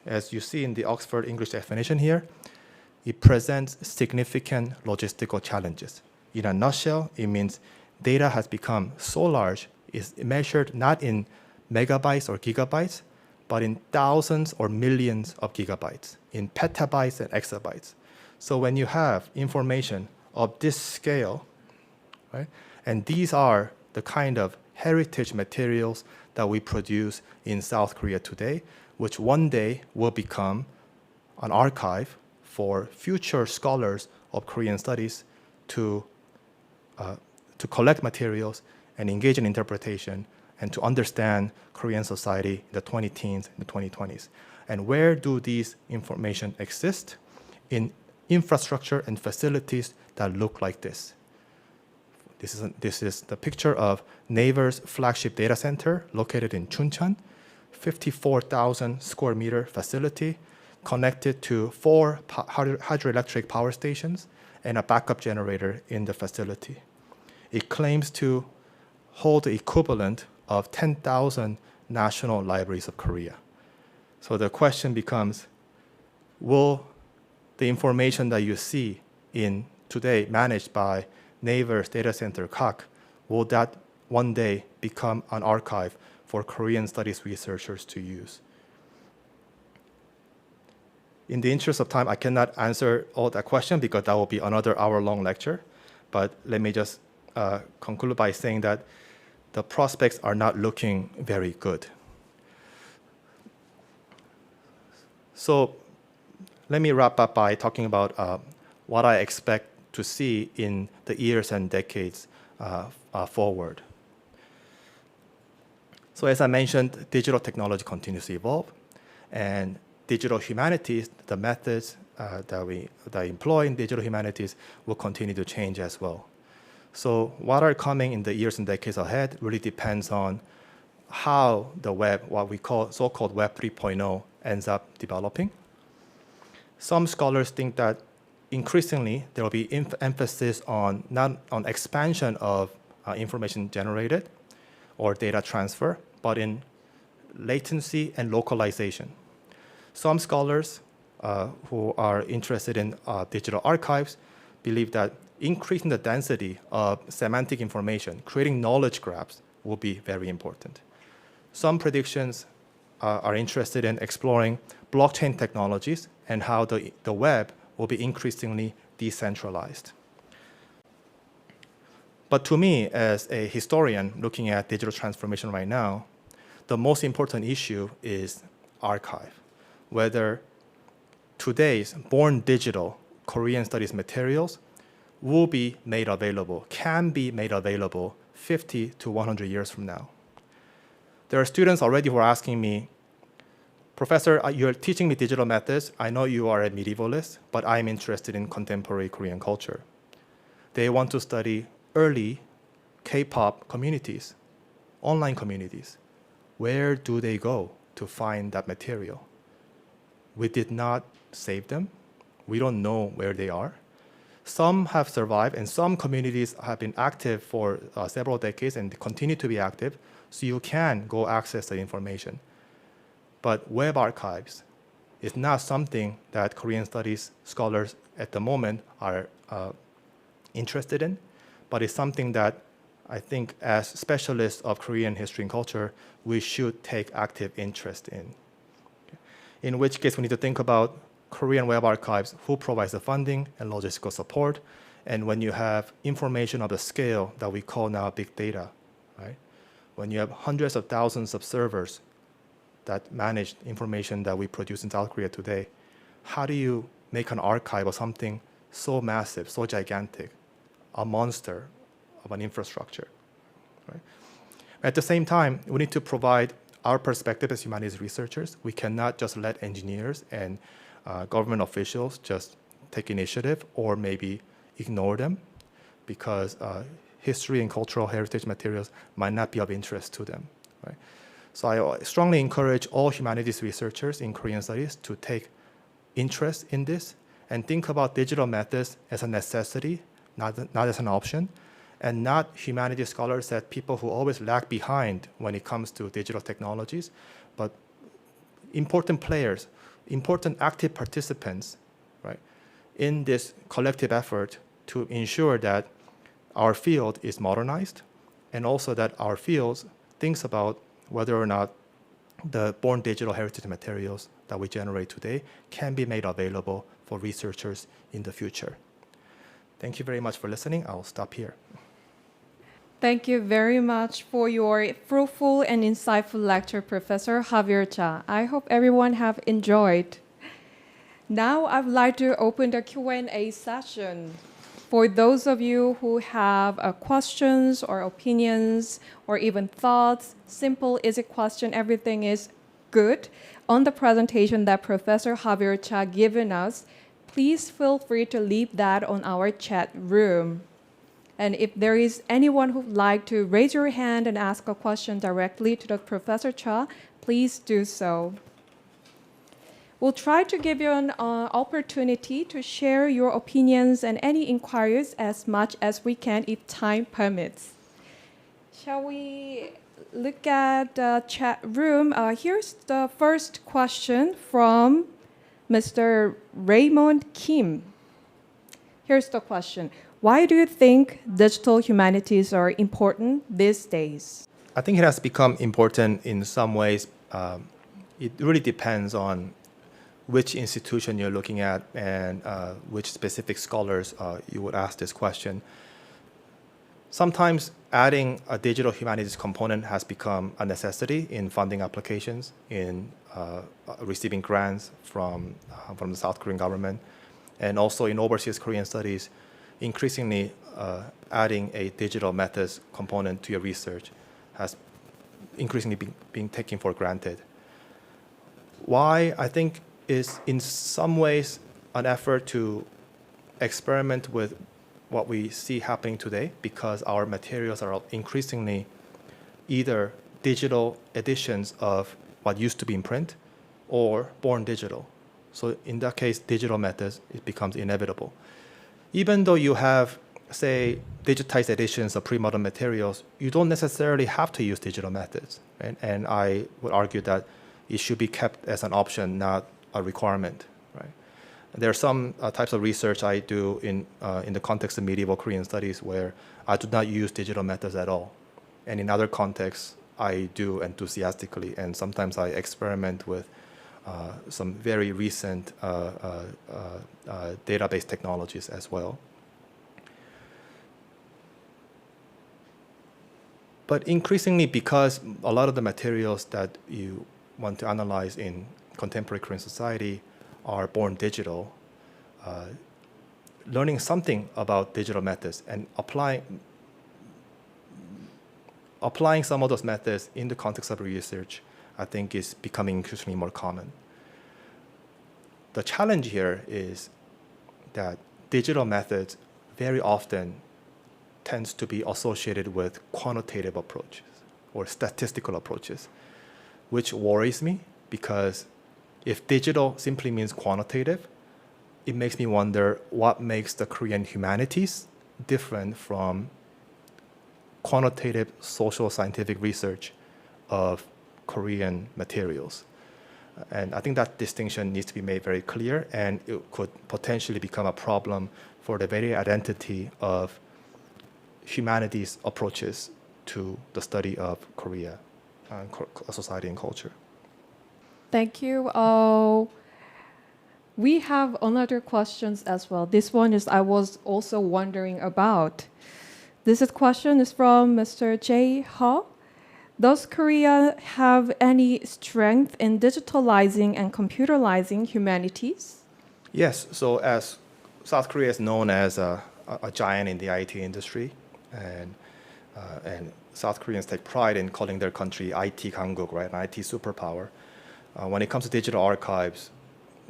as you see in the Oxford English definition here, it presents significant logistical challenges. In a nutshell, it means data has become so large, it's measured not in megabytes or gigabytes, but in thousands or millions of gigabytes, in petabytes and exabytes. So when you have information of this scale, right, and these are the kind of heritage materials that we produce in South Korea today, which one day will become an archive for future scholars of Korean studies to collect materials and engage in interpretation and to understand Korean society in the 20-teens and the 2020s. And where do these information exist? In infrastructure and facilities that look like this. This is the picture of Naver's flagship data center located in Chuncheon, 54,000 square meter facility connected to 4 hydroelectric power stations and a backup generator in the facility. It claims to hold the equivalent of 10,000 national libraries of Korea. So the question becomes, will the information that you see in today managed by Naver's data center KAK, will that one day become an archive for Korean studies researchers to use? In the interest of time, I cannot answer all that question because that will be another hour-long lecture. But let me just conclude by saying that the prospects are not looking very good. So let me wrap up by talking about what I expect to see in the years and decades forward. So as I mentioned, digital technology continues to evolve, and digital humanities, the methods that I employ in digital humanities will continue to change as well. So what are coming in the years and decades ahead really depends on how the web, what we call so-called Web 3.0, ends up developing. Some scholars think that increasingly there will be emphasis on not on expansion of information generated or data transfer, but in latency and localization. Some scholars who are interested in digital archives believe that increasing the density of semantic information, creating knowledge graphs, will be very important. Some predictions are interested in exploring blockchain technologies and how the web will be increasingly decentralized. But to me, as a historian looking at digital transformation right now, the most important issue is archive. Whether today's born digital Korean studies materials will be made available, can be made available 50 to 100 years from now. There are students already who are asking me, Professor, you're teaching me digital methods. I know you are a medievalist, but I'm interested in contemporary Korean culture. They want to study early K-pop communities, online communities. Where do they go to find that material? We did not save them. We don't know where they are. Some have survived, and some communities have been active for several decades and continue to be active, so you can go access the information. But web archives is not something that Korean studies scholars at the moment are interested in, but it's something that I think as specialists of Korean history and culture, we should take active interest in. In which case, we need to think about Korean web archives, who provides the funding and logistical support, and when you have information of the scale that we call now big data, right? When you have hundreds of thousands of servers that manage information that we produce in South Korea today, how do you make an archive of something so massive, so gigantic, a monster of an infrastructure, right? At the same time, we need to provide our perspective as humanities researchers. We cannot just let engineers and government officials just take initiative or maybe ignore them because history and cultural heritage materials might not be of interest to them, right? So I strongly encourage all humanities researchers in Korean studies to take interest in this and think about digital methods as a necessity, not as an option, and not humanities scholars as people who always lag behind when it comes to digital technologies, but important players, important active participants, right, in this collective effort to ensure that our field is modernized and also that our field thinks about whether or not the born digital heritage materials that we generate today can be made available for researchers in the future. Thank you very much for listening. I'll stop here. Thank you very much for your fruitful and insightful lecture, Professor Javier Cha. I hope everyone have enjoyed. Now I'd like to open the Q&A session. For those of you who have questions or opinions or even thoughts, simple, easy question, everything is good. On the presentation that Professor Javier Cha given us, please feel free to leave that on our chat room. And if there is anyone who'd like to raise your hand and ask a question directly to the Professor Cha, please do so. We'll try to give you an opportunity to share your opinions and any inquiries as much as we can if time permits. Shall we look at the chat room? Here's the first question from Mr. Raymond Kim. Here's the question. Why do you think digital humanities are important these days? I think it has become important in some ways. It really depends on which institution you're looking at and which specific scholars you would ask this question. Sometimes adding a digital humanities component has become a necessity in funding applications, in receiving grants from the South Korean government, and also in overseas Korean studies. Increasingly, adding a digital methods component to your research has increasingly been taken for granted. Why, I think, is in some ways an effort to experiment with what we see happening today, because our materials are increasingly either digital editions of what used to be in print or born digital. So in that case, digital methods, it becomes inevitable. Even though you have, say, digitized editions of pre-modern materials, you don't necessarily have to use digital methods. Right? And I would argue that it should be kept as an option, not a requirement. Right? There are some types of research I do in the context of medieval Korean studies where I do not use digital methods at all. And in other contexts, I do enthusiastically, and sometimes I experiment with some very recent database technologies as well. But increasingly, because a lot of the materials that you want to analyze in contemporary Korean society are born digital, learning something about digital methods and applying some of those methods in the context of research, I think, is becoming increasingly more common. The challenge here is that digital methods very often tends to be associated with quantitative approaches or statistical approaches, which worries me, because if digital simply means quantitative, it makes me wonder what makes the Korean humanities different from quantitative social scientific research of Korean materials. And I think that distinction needs to be made very clear, and it could potentially become a problem for the very identity of humanities approaches to the study of Korea, society and culture. Thank you. We have another questions as well. This one is I was also wondering about. Question is from Mr. J. Ho. Does Korea have any strength in digitalizing and computerizing humanities? Yes. So as South Korea is known as a giant in the IT industry, and South Koreans take pride in calling their country IT 강국, right, an IT superpower. When it comes to digital archives,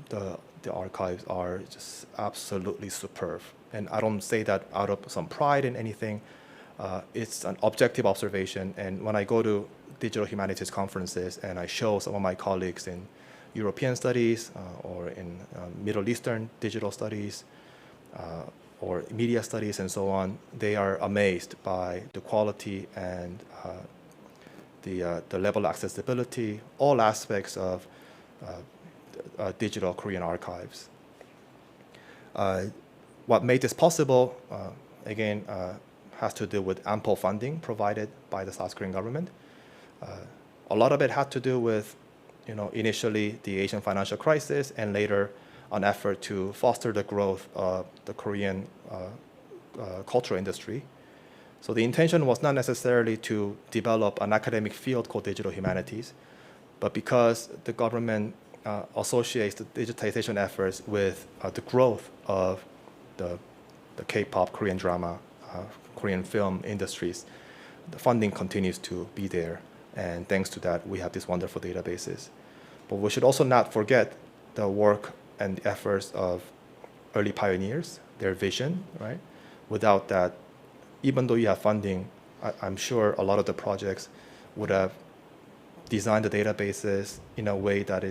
the archives are just absolutely superb. And I don't say that out of some pride in anything. It's an objective observation. And when I go to digital humanities conferences and I show some of my colleagues in European studies or in Middle Eastern digital studies or media studies and so on, they are amazed by the quality and the level of accessibility, all aspects of digital Korean archives. What made this possible, again, has to do with ample funding provided by the South Korean government. A lot of it had to do with initially the Asian financial crisis and later an effort to foster the growth of the Korean cultural industry. So the intention was not necessarily to develop an academic field called digital humanities, but because the government associates the digitization efforts with the growth of the K-pop, Korean drama, Korean film industries, the funding continues to be there. And thanks to that, we have these wonderful databases. But we should also not forget the work and the efforts of early pioneers, their vision, right? Without that, even though you have funding, I'm sure a lot of the projects would have designed the databases in a way that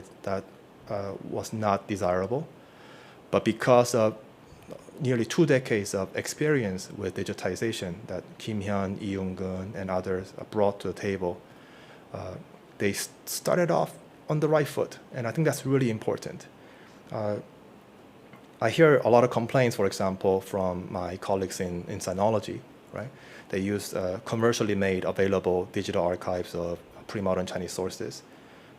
was not desirable. But because of nearly 2 decades of experience with digitization that Kim Hyun, Lee Young-gun, and others brought to the table, they started off on the right foot, and I think that's really important. I hear a lot of complaints, for example, from my colleagues in sinology, right? They use commercially made available digital archives of pre-modern Chinese sources,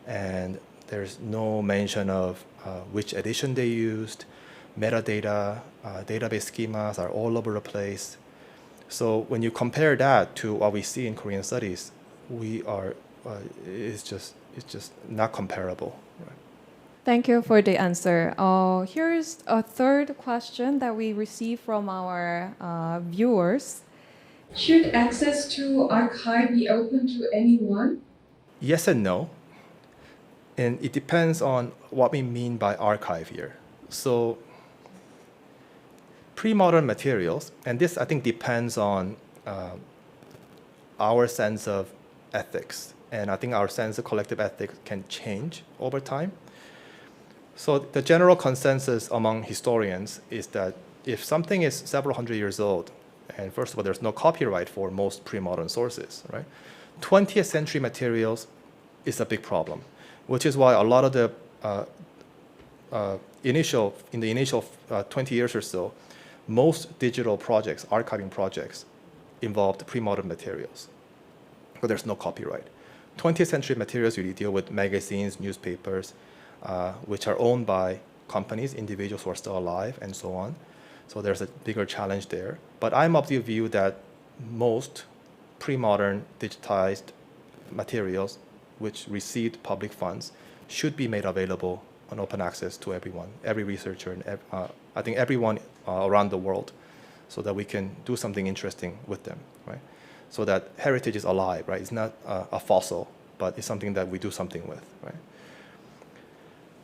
and there's no mention of which edition they used. Metadata, database schemas are all over the place. So when you compare that to what we see in Korean studies, it's just not comparable. Right? Thank you for the answer. Here's a third question that we received from our viewers. Should access to archive be open to anyone? Yes and no. And it depends on what we mean by archive here. So pre-modern materials, and this I think depends on our sense of ethics. And I think our sense of collective ethics can change over time. So the general consensus among historians is that if something is several hundred years old, and first of all, there's no copyright for most pre-modern sources, right? 20th century materials is a big problem, which is why a lot of the initial 20 years or so, most digital projects, archiving projects, involved pre-modern materials, but there's no copyright. 20th century materials really deal with magazines, newspapers, which are owned by companies, individuals who are still alive, and so on. So there's a bigger challenge there. But I'm of the view that most pre-modern digitized materials which received public funds should be made available on open access to everyone, every researcher, and I think everyone around the world, so that we can do something interesting with them, right? So that heritage is alive, right? It's not a fossil, but it's something that we do something with, right?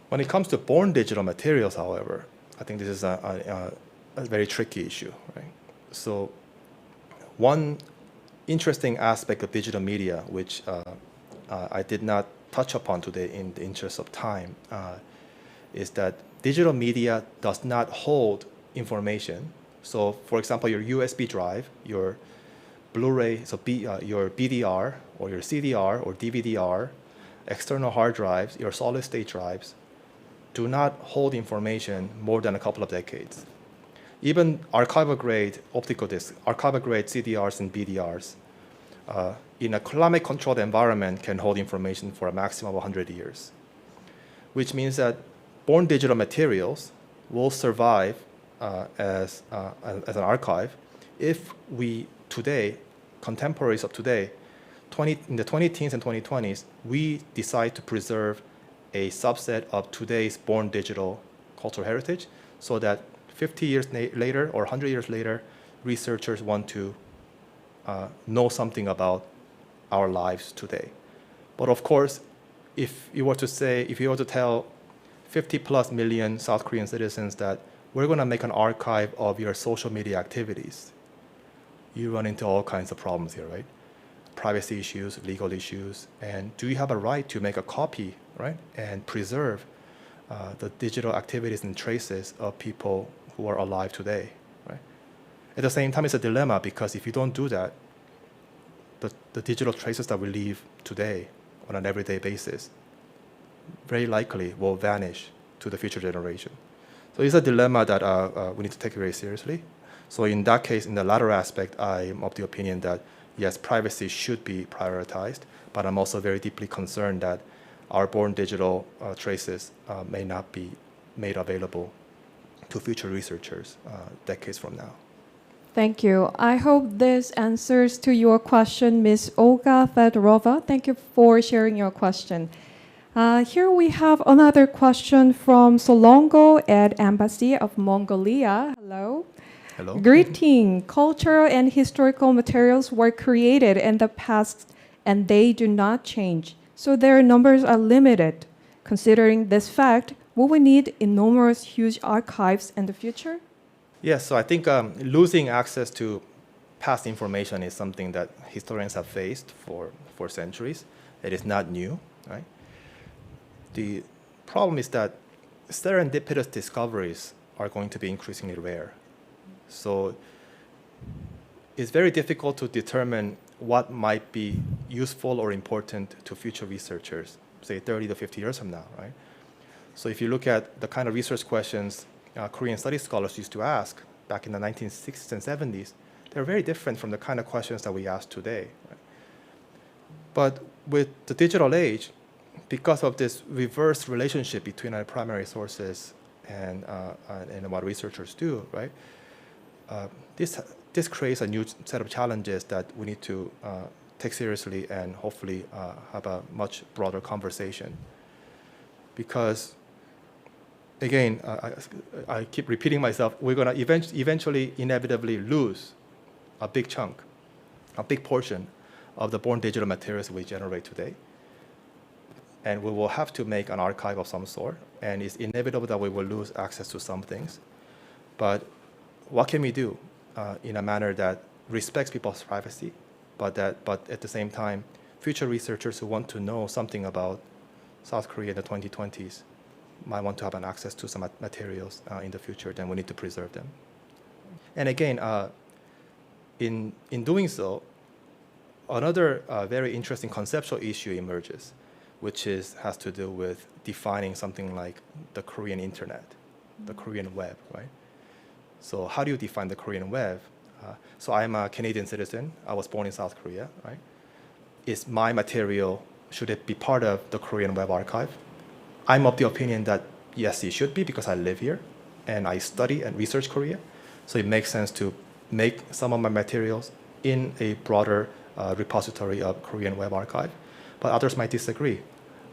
When it comes to born digital materials, however, I think this is a very tricky issue, right? So one interesting aspect of digital media, which I did not touch upon today in the interest of time, is that digital media does not hold information. So for example, your USB drive, your Blu-ray, so your BDR or your CDR or DVD-R, external hard drives, your solid state drives, do not hold information more than a couple of decades. Even archival grade optical discs, archival grade CDRs and BDRs, in a climate controlled environment can hold information for a maximum of 100 years, which means that born digital materials will survive as an archive if we today, contemporaries of today, in the 2010s and 2020s, we decide to preserve a subset of today's born digital cultural heritage so that 50 years later or 100 years later, researchers want to know something about our lives today. But of course, if you were to tell 50 plus million South Korean citizens that we're going to make an archive of your social media activities, you run into all kinds of problems here, right? Privacy issues, legal issues, and do you have a right to make a copy, right? And preserve the digital activities and traces of people who are alive today, right? At the same time, it's a dilemma because if you don't do that, the digital traces that we leave today on an everyday basis very likely will vanish to the future generation. So it's a dilemma that we need to take very seriously. So in that case, in the latter aspect, I'm of the opinion that yes, privacy should be prioritized, but I'm also very deeply concerned that our born digital traces may not be made available to future researchers decades from now. Thank you. I hope this answers to your question, Ms. Olga Fedorova. Thank you for sharing your question. Here we have another question from Solongo at Embassy of Mongolia. Hello. Hello? Greeting. Cultural and historical materials were created in the past and they do not change. So their numbers are limited. Considering this fact, will we need enormous, huge archives in the future? Yes, so I think losing access to past information is something that historians have faced for centuries. It is not new, right? The problem is that serendipitous discoveries are going to be increasingly rare. So it's very difficult to determine what might be useful or important to future researchers, say 30 to 50 years from now, right? So if you look at the kind of research questions Korean studies scholars used to ask back in the 1960s and 70s, they're very different from the kind of questions that we ask today, right? But with the digital age, because of this reverse relationship between our primary sources and what researchers do, right? This creates a new set of challenges that we need to take seriously and hopefully have a much broader conversation. Because, again, I keep repeating myself, we're going to eventually, inevitably lose a big chunk, a big portion of the born digital materials we generate today. And we will have to make an archive of some sort, and it's inevitable that we will lose access to some things. But what can we do in a manner that respects people's privacy, but at the same time, future researchers who want to know something about South Korea in the 2020s might want to have an access to some materials in the future, then we need to preserve them. And again, in doing so, another very interesting conceptual issue emerges, which has to do with defining something like the Korean internet, the Korean web, right? So how do you define the Korean web? So I'm a Canadian citizen. I was born in South Korea, right? Is my material, should it be part of the Korean Web Archive? I'm of the opinion that yes, it should be, because I live here and I study and research Korea. So it makes sense to make some of my materials in a broader repository of Korean Web Archive. But others might disagree.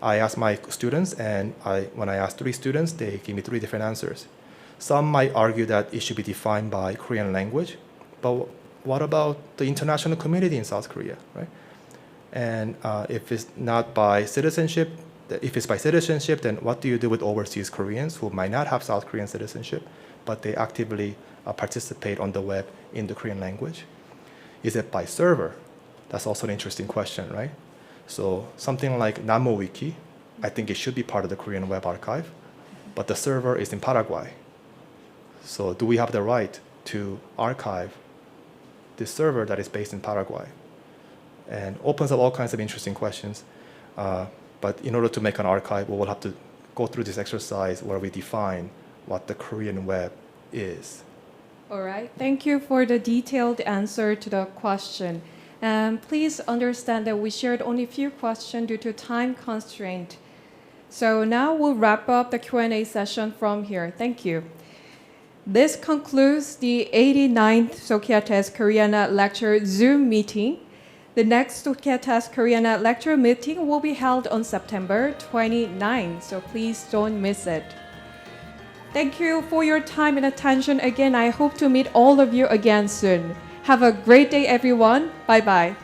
I asked my students, and when I asked 3 students, they gave me 3 different answers. Some might argue that it should be defined by Korean language, but what about the international community in South Korea, right? And if it's not by citizenship, if it's by citizenship, then what do you do with overseas Koreans who might not have South Korean citizenship, but they actively participate on the web in the Korean language? Is it by server? That's also an interesting question, right? So something like NamoWiki, I think it should be part of the Korean Web Archive, but the server is in Paraguay. So do we have the right to archive this server that is based in Paraguay? And opens up all kinds of interesting questions. But in order to make an archive, we will have to go through this exercise where we define what the Korean web is. All right. Thank you for the detailed answer to the question. And please understand that we shared only a few questions due to time constraint. So now we'll wrap up the Q&A session from here. Thank you. This concludes the 89th Societas Koreana lecture Zoom meeting. The next Societas Koreana lecture meeting will be held on September 29, so please don't miss it. Thank you for your time and attention again. I hope to meet all of you again soon. Have a great day, everyone. Bye-bye.